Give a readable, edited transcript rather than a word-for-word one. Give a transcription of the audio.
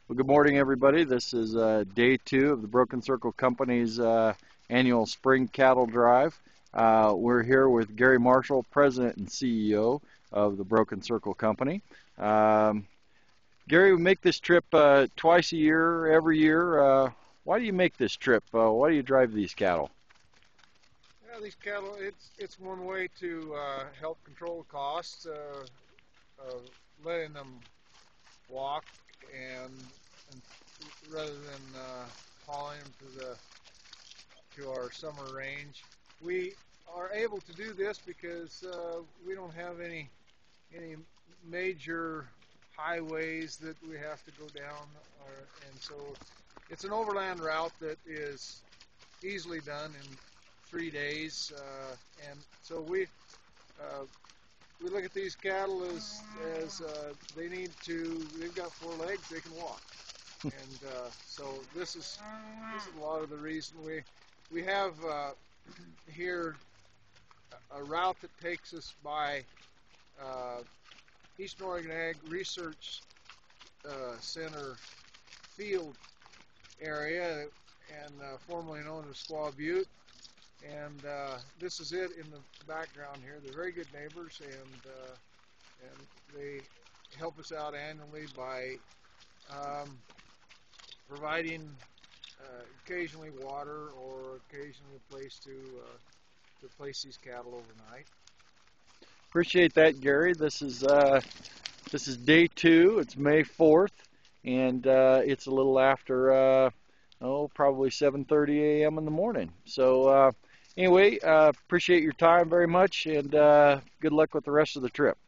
Well, good morning, everybody. This is day 2 of the Broken Circle Company's annual spring cattle drive. We're here with Gary Marshall, President and CEO of the Broken Circle Company. Gary, we make this trip twice a year, every year. Why do you make this trip? Why do you drive these cattle? Yeah, these cattle, it's one way to help control costs, letting them walk and rather than hauling them to our summer range. We are able to do this because we don't have any major highways that we have to go down, and so it's an overland route that is easily done in 3 days, and so we look at these cattle as they've got 4 legs, they can walk. And so this is a lot of the reason we have here a route that takes us by Eastern Oregon Ag Research Center field area, and formerly known as Squaw Butte. And this is it in the background here. They're very good neighbors, and they help us out annually by providing occasionally water or occasionally a place to place these cattle overnight. Appreciate that, Gary. This is day 2. It's May 4th, and it's a little after probably 7:30 a.m. in the morning. So anyway, appreciate your time very much, and good luck with the rest of the trip.